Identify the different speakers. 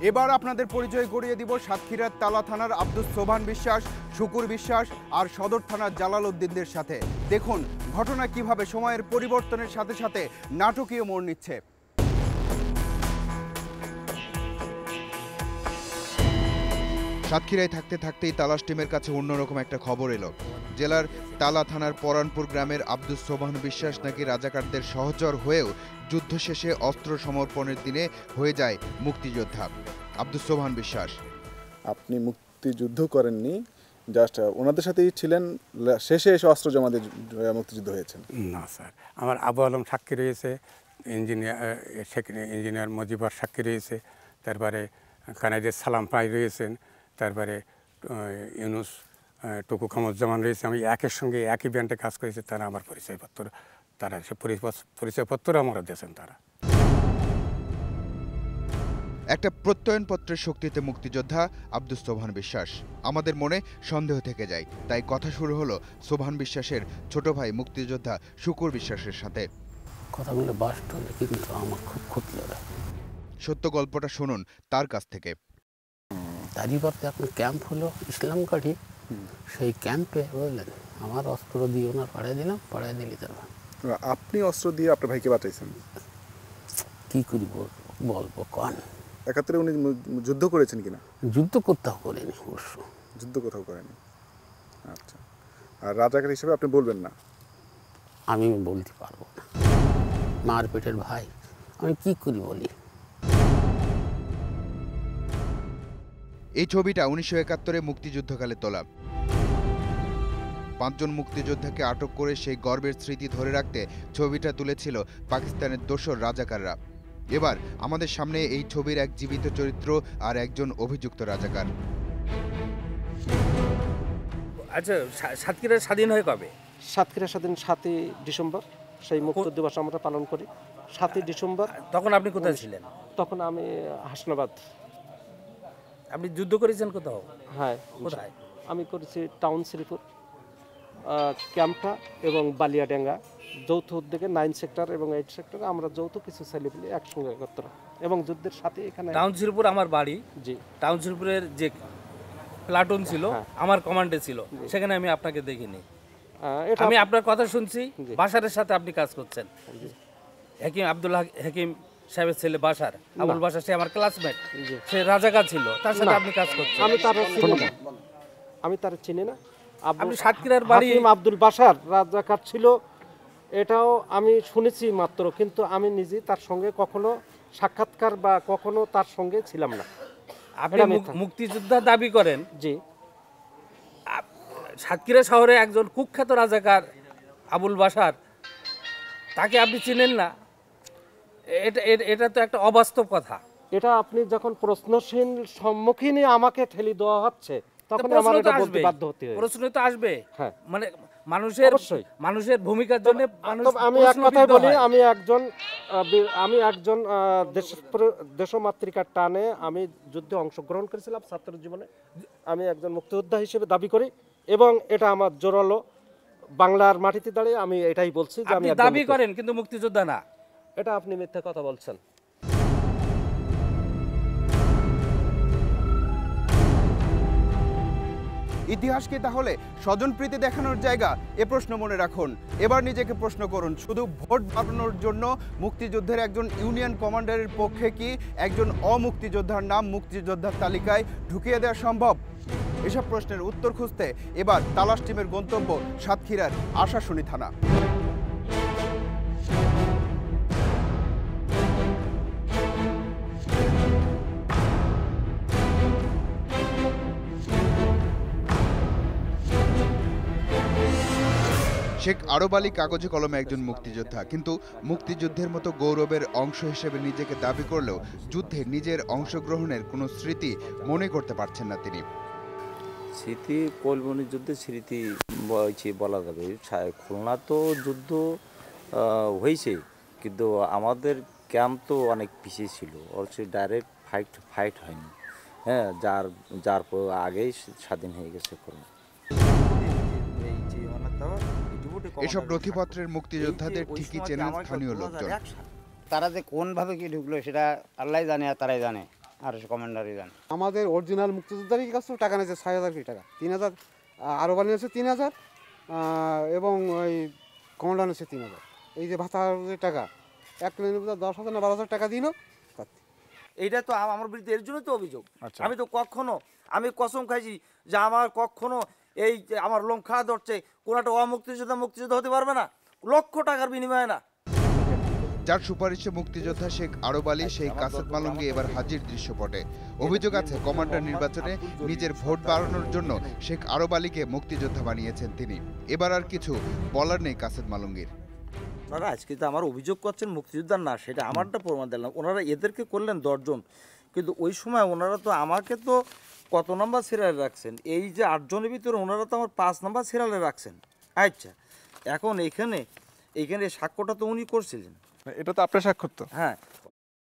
Speaker 1: এবার আপনাদের পরিচয় করিয়ে দিব সাতক্ষীরার তালা থানার আব্দুস সোবহান বিশ্বাস, শুকুর বিশ্বাস আর সদর থানার জালাল উদ্দিনদের সাথে। দেখুন ঘটনা কিভাবে সময়ের পরিবর্তনের সাথে সাথে নাটকীয় মোড় নিচ্ছে। সাতক্ষীরায় থাকতে থাকতেই তালাশ টিমের কাছে অন্যরকম একটা খবর এলো। জেলার তালা থানার পরানপুর গ্রামের আব্দুস সোবহান বিশ্বাস নাকি রাজাকারদের সহচর হয়েও যুদ্ধ শেষে অস্ত্র সমর্পণের দিনে হয়ে যায় মুক্তিযোদ্ধা। আব্দুস সোবহান বিশ্বাস,
Speaker 2: আপনি মুক্তিযুদ্ধ করেননি, জাস্ট ওনাদের সাথেই ছিলেন, শেষে এসে অস্ত্র জমা দিয়ে মুক্তিযুদ্ধ হয়েছেন?
Speaker 3: না স্যার, আমার আবু আলম সাক্ষী রয়েছে, ইঞ্জিনিয়ার মজিবর সাক্ষী রয়েছে, তারপরে কানাইদের সালাম পাই রয়েছেন, তারপরে ইউনুস টুকু খামুজ্জামান রয়েছে। আমি একের সঙ্গে একই ব্যান্ডে কাজ করেছি, তারা আমার পরিচয়পত্র, তারা সে পরিচয়পত্র আমরা দিয়েছেন। তারা
Speaker 1: একটা প্রত্যয়নপত্রের শক্তিতে মুক্তিযোদ্ধা আব্দুস সোবহান বিশ্বাস। আমাদের মনে সন্দেহ থেকে যায়, তাই কথা শুরু হলো সোবহান বিশ্বাসের ছোট ভাই মুক্তিযোদ্ধা শুকুর বিশ্বাসের সাথে।
Speaker 4: কথাগুলো বাস্তব, কিন্তু আমার খুব ক্ষতি লাগে।
Speaker 1: সত্য গল্পটা শুনুন তার কাছ থেকে।
Speaker 4: দাঁড়িপাড়াতে এখন ক্যাম্প হলো ইসলামকাঠি, সেই ক্যাম্পে বুঝলেন আমার অস্ত্র দিয়ে ওনার পাড়ায় দিলাম, পাড়ায় দিলি তারা।
Speaker 2: আপনি অস্ত্র দিয়ে আপনার ভাইকে বাঁচাইছেন?
Speaker 4: কী করি বলবো কন।
Speaker 2: 71-এ উনি যুদ্ধ করেছেন কিনা?
Speaker 4: যুদ্ধ কোথাও করেনি, অবশ্য
Speaker 2: যুদ্ধ কোথাও করেনি। আচ্ছা, আর রাজাকার হিসেবে আপনি বলবেন না?
Speaker 4: আমি বলতে পারবো না, মার পেটের ভাই, আমি কি করি বলি।
Speaker 1: এই ছবিটা 1971-এ মুক্তিযুদ্ধকালে তোলা। 5 জন মুক্তিযোদ্ধাকে আটক করে সেই গর্বের স্মৃতি ধরে রাখতে ছবিটা তুলেছিল পাকিস্তানের দোসর রাজাকাররা। এবার আমাদের সামনে এই ছবির এক জীবিত চরিত্র আর একজন অভিযুক্ত রাজাকার।
Speaker 5: আচ্ছা, সাতক্ষীরা স্বাধীন হয় কবে?
Speaker 6: সাতক্ষীরা স্বাধীন 7ই ডিসেম্বর, সেই মুক্ত দিবস আমরা পালন করি 7ই ডিসেম্বর।
Speaker 5: তখন আপনি কোথায় ছিলেন?
Speaker 6: তখন আমি হাসনাবাদ।
Speaker 5: আপনি যুদ্ধ করেছেন কোথাও?
Speaker 6: হ্যাঁ,
Speaker 5: কোথায়?
Speaker 6: আমি করেছি টাউন শ্রীপুর ক্যাম্পটা এবং বালিয়াডাঙ্গা যৌথ উদ্যোগে 9 সেক্টর এবং 8 সেক্টরে আমরা যৌথ কিছু ছেলেপিলে একসঙ্গে একত্র এবং যুদ্ধের সাথে এখানে।
Speaker 5: টাউন শ্রীপুর আমার বাড়ি।
Speaker 6: জি,
Speaker 5: টাউন শ্রীপুরের যে প্লাটুন ছিল আমার কমান্ডে ছিল, সেখানে আমি আপনাকে দেখিনি। আমি আপনার কথা শুনছি, বাশারের সাথে আপনি কাজ করছেন। হাকিম আব্দুল্লাহ হাকিম সাহেবের ছেলে বাশার, আবুল বাশার, সে আমার ক্লাসমেট, সে রাজাকার ছিল, তার সাথে আপনি কাজ করছেন।
Speaker 6: আমি তার চিনি না।
Speaker 5: আপনি সাতক্ষীরার বাড়ি
Speaker 6: হাকিম আব্দুল বাশার রাজাকার ছিল, এটাও আমি শুনেছি মাত্র, কিন্তু আমি নিজে তার সঙ্গে কখনো সাক্ষাৎকার বা কখনো তার সঙ্গে ছিলাম না।
Speaker 5: আপনি মুক্তিযোদ্ধা দাবি করেন?
Speaker 6: জি।
Speaker 5: সাতক্ষীরা শহরে একজন কুখ্যাত রাজাকার আবুল বাশার, তাকে আপনি চিনেন না? এটা তো একটা অবাস্তব কথা।
Speaker 6: এটা আপনি যখন প্রশ্নহীন সম্মুখীনই আমাকে ঠেলি দেওয়া হচ্ছে, তখন আমার এটা বলতে বাধ্য হতে হয়।
Speaker 5: প্রশ্ন তো আসবে।
Speaker 6: হ্যাঁ,
Speaker 5: মানে মানুষের ভূমিকার জন্য
Speaker 6: আমি এক কথাই বলি, আমি একজন দেশমাতৃকার টানে আমি যুদ্ধে অংশগ্রহণ করেছিলাম ছাত্র জীবনে। আমি একজন মুক্তিযোদ্ধা হিসেবে দাবি করি এবং এটা আমার জোরালো বাংলার মাটিতে দাঁড়িয়ে আমি এটাই বলছি যে আমি
Speaker 5: দাবি করেন, কিন্তু মুক্তিযোদ্ধা না।
Speaker 6: এটা আপনি মিথ্যা কথা বলছেন।
Speaker 1: ইতিহাস কি তাহলে স্বজনপ্রীতি দেখানোর জায়গা? এ প্রশ্ন মনে রাখুন। এবার নিজেকে প্রশ্ন করুন, শুধু ভোট বাড়ানোর জন্য মুক্তিযুদ্ধের একজন ইউনিয়ন কমান্ডারের পক্ষে কি একজন অমুক্তিযোদ্ধার নাম মুক্তিযোদ্ধার তালিকায় ঢুকিয়ে দেওয়া সম্ভব? এসব প্রশ্নের উত্তর খুঁজতে এবার তালাশ টিমের গন্তব্য সাতক্ষীরার আশাশুনি থানা। শেখ আরব আলী কাগজে কলমে একজন মুক্তিযোদ্ধা, কিন্তু মুক্তিযুদ্ধের মতো গৌরবের অংশ হিসেবে নিজেকে দাবি করলেও যুদ্ধে নিজের অংশগ্রহণের কোনো স্মৃতি মনে করতে পারছেন না তিনি।
Speaker 7: স্মৃতি কোলবনি যুদ্ধের স্মৃতি বলা যাবে। খুলনা তো যুদ্ধ হয়েছে, কিন্তু আমাদের ক্যাম্প তো অনেক পিছিয়ে ছিল, অবশ্যই ডাইরেক্ট ফাইট হয়নি। হ্যাঁ, যার আগেই স্বাধীন হয়ে গেছে খুলনা।
Speaker 1: এসব নথিপত্রের মুক্তিযোদ্ধাদের ঠিকই চেনেন স্থানীয় লোকজন।
Speaker 8: তারা যে কোনভাবে কি ঢুকলো সেটা আল্লাহ জানে আর তারাই জানে। আর কমান্ডারই জানে।
Speaker 9: আমাদের অরিজিনাল মুক্তিযোদ্ধারই কাছ থেকে টাকা নিয়েছে 6,000 কোটি টাকা, 3,000 আরও বানিয়েছে 3,000 এবং ওই কমান্ডার নিয়েছে 3,000। এই যে ভাতার যে টাকা 1 কিলোমিটার 10,000 না 12,000 টাকা দিল।
Speaker 10: এইটা তো আমার বিরুদ্ধে এর জন্য তো অভিযোগ। আমি তো কখনো আমি কসম খাইছি যে আমার কখনো এই যে আমার লোম খাওয়া ধরছে কোনো একটা মুক্তিযোদ্ধা হতে পারবে না, লক্ষ টাকার বিনিময়ে না।
Speaker 1: যার সুপারিশে মুক্তিযোদ্ধা শেখ আরব আলী সেই কাসেদ মালঙ্গি এবার হাজির দৃশ্যপটে। অভিযোগ আছে কমান্ডার নির্বাচনে নিজের ভোট বাড়ানোর জন্য শেখ আরব আলীকে মুক্তিযোদ্ধা বানিয়েছেন তিনি। এবার আর কিছু বলার নেই কাসেদ মালঙ্গির।
Speaker 10: ওনারা আজকে তো আমার অভিযোগ করছেন মুক্তিযোদ্ধার না, সেটা আমারটা প্রমাণ দিলাম। ওনারা এদেরকে করলেন 10 জন, কিন্তু ওই সময় ওনারা তো আমাকে তো কত নাম্বার সিরিয়ালে রাখছেন, এই যে 8 জনের ভিতরে ওনারা তো আমার 5 নাম্বার সিরিয়ালে রাখছেন। আচ্ছা, এখন এইখানে সাক্ষ্যটা তো উনি করছিলেন।
Speaker 2: এটা তো আপনার স্বাক্ষর তো।
Speaker 10: হ্যাঁ,